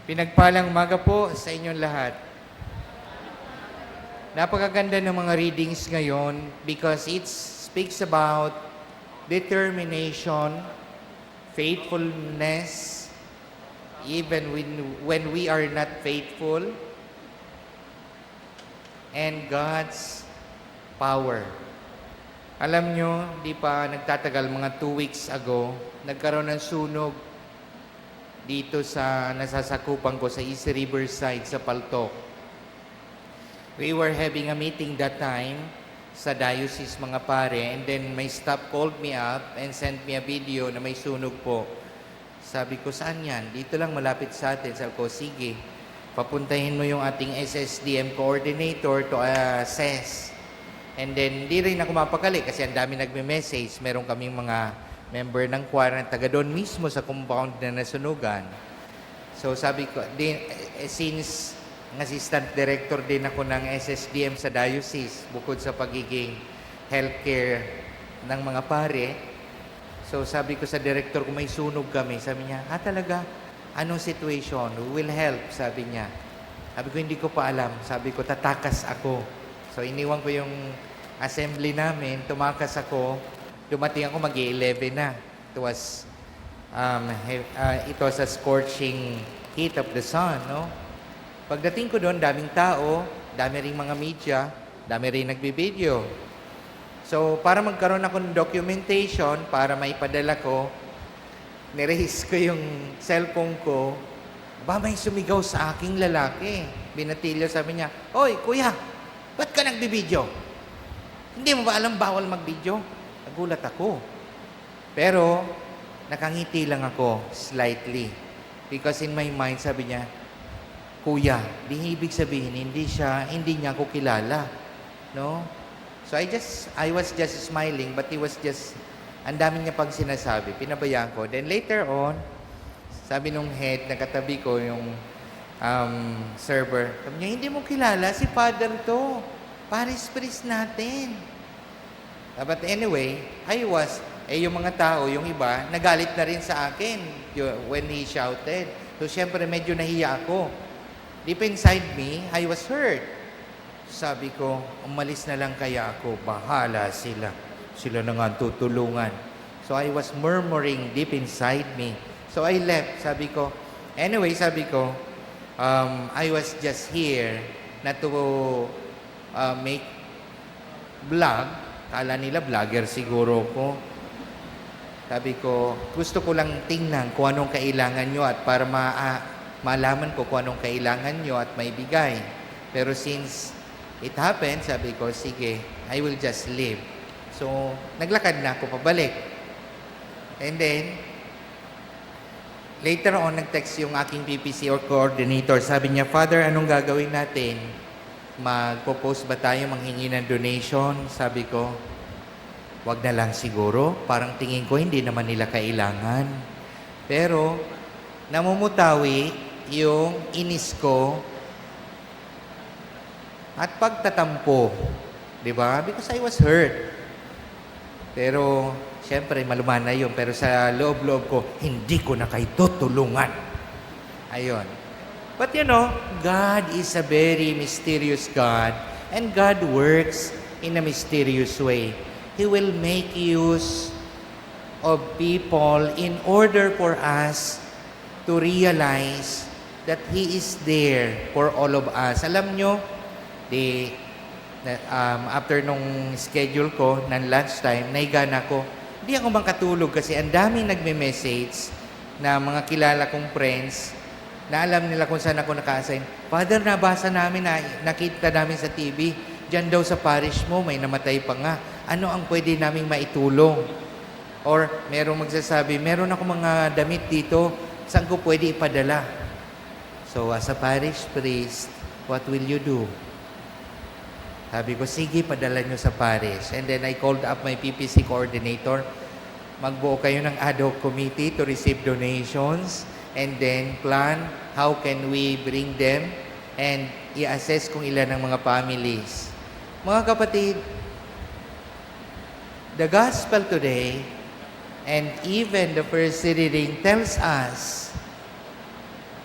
Pinagpalang umaga po sa inyong lahat. Napakaganda ng mga readings ngayon because it speaks about determination, faithfulness, even when we are not faithful, and God's power. Alam nyo, di pa nagtatagal, mga 2 weeks ago, nagkaroon ng sunog dito sa nasasakupan ko sa East Riverside sa Paltok. We were having a meeting that time sa diocese mga pare, and then my staff called me up and sent me a video na may sunog po. Sabi ko, saan yan? Dito lang malapit sa atin. Sabi ko, sige, papuntahin mo yung ating SSDM coordinator to assess. And then, di rin ako mapakali kasi ang dami nagme-message. Meron kaming mga member ng choir na taga doon mismo sa compound na nasunugan. So sabi ko, since assistant director din ako ng SSDM sa diocese, bukod sa pagiging healthcare ng mga pare, so sabi ko sa director ko, may sunog kami. Sabi niya, talaga? Anong situation? We will help, sabi niya. Sabi ko, hindi ko pa alam. Sabi ko, tatakas ako. So iniwan ko yung assembly namin, tumakas ako, dumating ako mag-11 na. It was a scorching heat of the sun, no? Pagdating ko doon, daming tao, dami ring mga media, dami ring nagbibideo. So, para magkaroon ako ng documentation, para maipadala ko, nirehis ko yung cellphone ko, may sumigaw sa aking lalaki. Binatilyo, sabi niya, "Oy, kuya, ba't ka nagbibideo? Hindi mo ba alam bawal magbideo?" Nagulat ako. Pero, nakangiti lang ako slightly. Because in my mind, sabi niya, "Kuya, di ibig sabihin, hindi niya ako kilala." No? So I was just smiling, but he was just, ang dami niya pang sinasabi. Pinabayaan ko. Then later on, sabi nung head, nakatabi ko yung server, sabi niya, "Hindi mo kilala, si Father to. Paris priest natin." But anyway, yung mga tao, yung iba, nagalit na rin sa akin when he shouted. So, syempre, medyo nahiya ako. Deep inside me, I was hurt. Sabi ko, umalis na lang kaya ako. Bahala sila. Sila na nga tutulungan. So, I was murmuring deep inside me. So, I left. Sabi ko, I was just here not to make vlog. Kala nila vlogger siguro ko. Sabi ko, gusto ko lang tingnan kung anong kailangan nyo at para malaman ko kung anong kailangan nyo at maibigay. Pero since it happened, sabi ko, sige, I will just leave. So, naglakad na ako pabalik. And then, later on, nag-text yung aking PPC or coordinator. Sabi niya, "Father, anong gagawin natin? Magpo-post ba tayo manghingi ng donation?" Sabi ko, wag na lang siguro. Parang tingin ko hindi naman nila kailangan. Pero, namumutawi yung inis ko at pagtatampo. Diba? Because I was hurt. Pero, syempre, maluman na yun. Pero sa loob-loob ko, hindi ko na kayo tutulungan. Ayun. But you know, God is a very mysterious God, and God works in a mysterious way. He will make use of people in order for us to realize that He is there for all of us. Alam nyo, after nung schedule ko ng lunchtime, naigana ko. Hindi ako makatulog kasi ang daming nagme-message na mga kilala kong friends na alam nila kung saan ako naka-assign. "Father, nabasa namin, nakita namin sa TV, dyan daw sa parish mo, may namatay pa nga. Ano ang pwede naming maitulong?" Or merong magsasabi, "Meron ako mga damit dito, saan ko pwede ipadala?" So, as a parish priest, what will you do? Sabi ko, sige, padala nyo sa parish. And then I called up my PPC coordinator. Magbuo kayo ng ad hoc committee to receive donations and then plan how can we bring them and i-assess kung ilan ang mga families. Mga kapatid, the gospel today and even the first reading tells us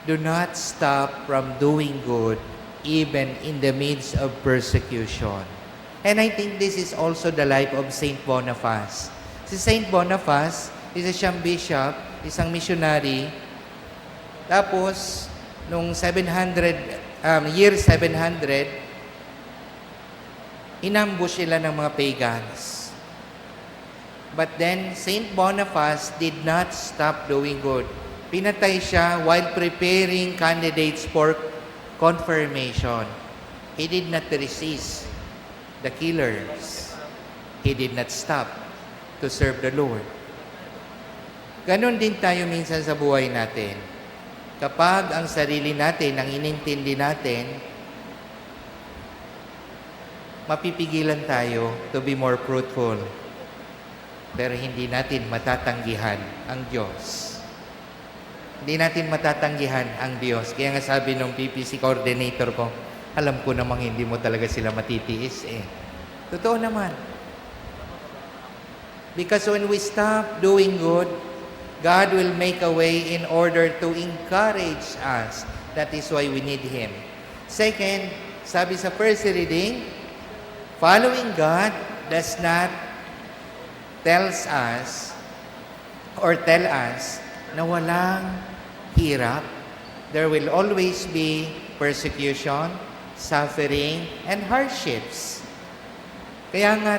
do not stop from doing good even in the midst of persecution. And I think this is also the life of Saint Boniface. Si Saint Boniface, isa siyang bishop, isang missionary. Tapos, nung year 700, inambush sila ng mga pagans. But then, Saint Boniface did not stop doing good. Pinatay siya while preparing candidates for confirmation. He did not resist the killers. He did not stop to serve the Lord. Ganon din tayo minsan sa buhay natin. Kapag ang sarili natin, ang inintindi natin, mapipigilan tayo to be more fruitful. Pero hindi natin matatanggihan ang Diyos. Hindi natin matatanggihan ang Diyos. Kaya nga sabi ng PPC coordinator ko, alam ko namang hindi mo talaga sila matitiis eh. Totoo naman. Because when we stop doing good, God will make a way in order to encourage us. That is why we need Him. Second, sabi sa first reading, following God does not tell us na walang hirap. There will always be persecution, suffering, and hardships. Kaya nga,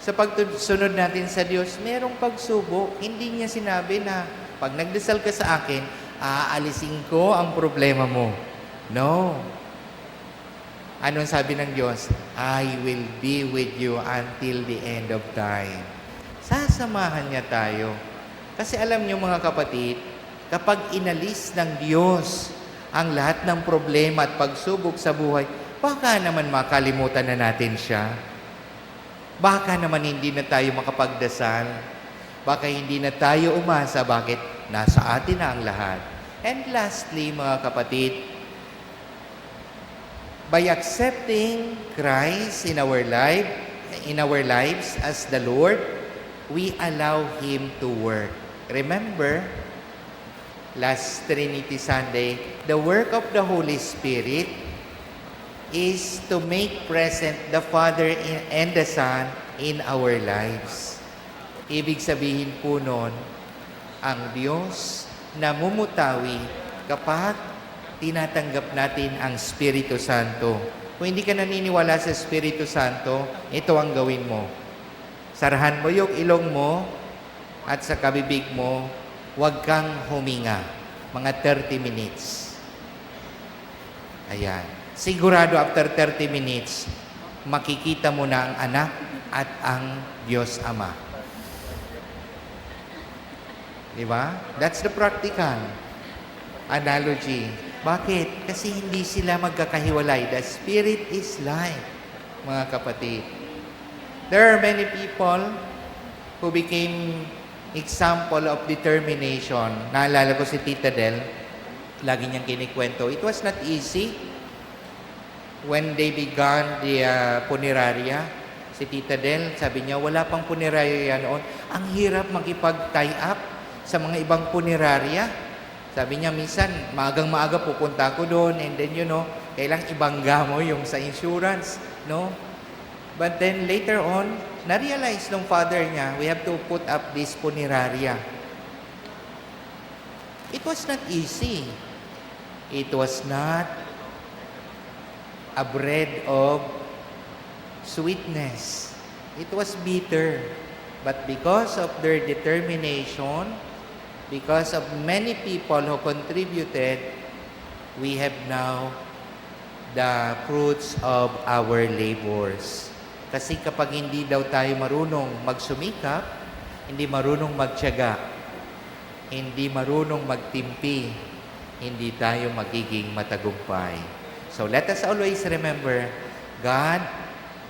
sa pagsunod natin sa Diyos, merong pagsubok. Hindi niya sinabi na, pag nagdasal ka sa akin, aalisin ko ang problema mo. No. Anong sabi ng Diyos? I will be with you until the end of time. Sasamahan niya tayo. Kasi alam niyo mga kapatid, kapag inalis ng Diyos ang lahat ng problema at pagsubok sa buhay, baka naman makalimutan na natin siya. Baka naman hindi na tayo makapagdasal. Baka hindi na tayo umasa. Bakit? Nasa atin na ang lahat. And lastly, mga kapatid, by accepting Christ in our lives as the Lord, we allow Him to work. Remember, last Trinity Sunday, the work of the Holy Spirit is to make present the Father and the Son in our lives. Ibig sabihin po nun, ang Diyos namumutawi kapag tinatanggap natin ang Espiritu Santo. Kung hindi ka naniniwala sa Espiritu Santo, ito ang gawin mo. Sarahan mo yung ilong mo at sa kabibig mo, huwag kang huminga. Mga 30 minutes. Ayan. Sigurado after 30 minutes, makikita mo na ang anak at ang Diyos Ama. Di ba? That's the practical analogy. Bakit? Kasi hindi sila magkakahiwalay. The Spirit is life, mga kapatid. There are many people who became example of determination. Naalala ko si Tita Del, lagi niyang kinikwento. It was not easy when they began the puneraria. Si Tita Del, sabi niya, wala pang puneraria noon. Ang hirap makipag-tie up sa mga ibang puneraria. Sabi niya, minsan, maagang-maaga pupunta ko doon and then, kailang ibangga mo yung sa insurance, no? But then, later on, na-realize ng father niya, we have to put up this puneraria. It was not easy. It was not a bread of sweetness. It was bitter. But because of their determination, because of many people who contributed, we have now the fruits of our labors. Kasi kapag hindi daw tayo marunong magsumikap, hindi marunong magtiyaga, hindi marunong magtimpi, hindi tayo magiging matagumpay. So let us always remember, God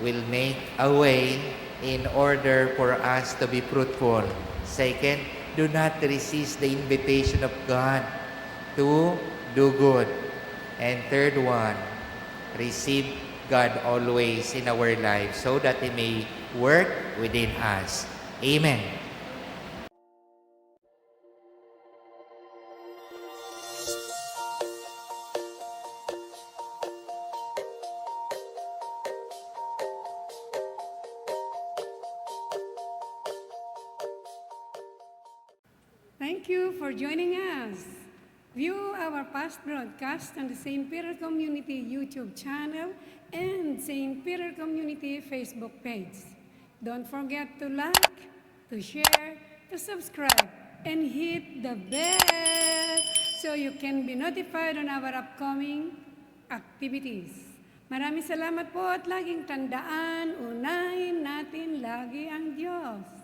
will make a way in order for us to be fruitful. Second, do not resist the invitation of God to do good. And third one, receive God always in our lives so that He may work within us. Amen. Thank you for joining us. View our past broadcast on the St. Peter Community YouTube channel and St. Peter Community Facebook page. Don't forget to like, to share, to subscribe, and hit the bell so you can be notified on our upcoming activities. Maraming salamat po at laging tandaan, unahin natin lagi ang Diyos.